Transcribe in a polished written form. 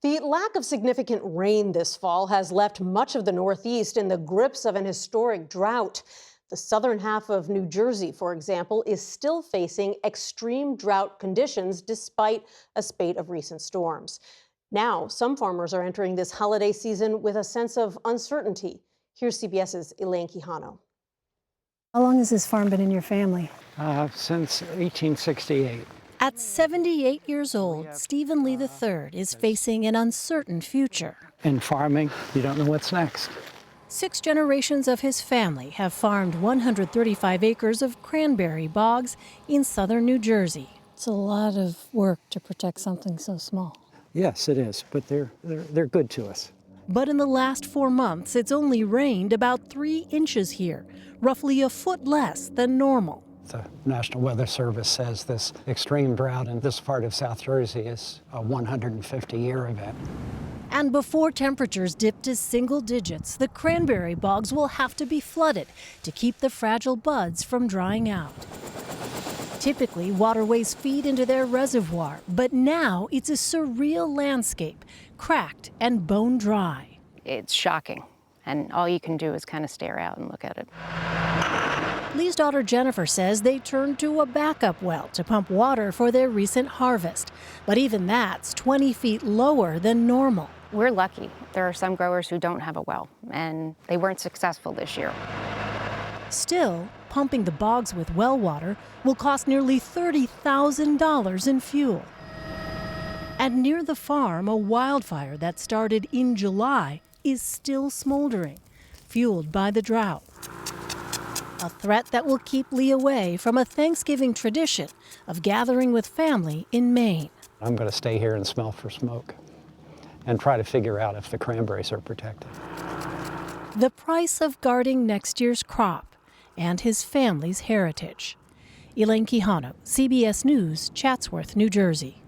The lack of significant rain this fall has left much of the Northeast in the grips of an historic drought. The southern half of New Jersey, for example, is still facing extreme drought conditions despite a spate of recent storms. Now, some farmers are entering this holiday season with a sense of uncertainty. Here's CBS's Elaine Quijano. How long has this farm been in your family? Since 1868. At 78 years old, Stephen Lee III is facing an uncertain future. In farming, you don't know what's next. 6 generations of his family have farmed 135 acres of cranberry bogs in southern New Jersey. It's a lot of work to protect something so small. Yes, it is, but they're good to us. But in the last 4 months, it's only rained about 3 inches here, roughly a foot less than normal. The National Weather Service says this extreme drought in this part of South Jersey is a 150-year event. And before temperatures dip to single digits, the cranberry bogs will have to be flooded to keep the fragile buds from drying out. Typically, waterways feed into their reservoir, but now it's a surreal landscape, cracked and bone dry. It's shocking, and all you can do is kind of stare out and look at it. Lee's daughter Jennifer says they turned to a backup well to pump water for their recent harvest. But even that's 20 feet lower than normal. We're lucky. There are some growers who don't have a well, and they weren't successful this year. Still, pumping the bogs with well water will cost nearly $30,000 in fuel. And near the farm, a wildfire that started in July is still smoldering, fueled by the drought. A threat that will keep Lee away from a Thanksgiving tradition of gathering with family in Maine. I'm going to stay here and smell for smoke and try to figure out if the cranberries are protected. The price of guarding next year's crop and his family's heritage. Elaine Quijano, CBS News, Chatsworth, New Jersey.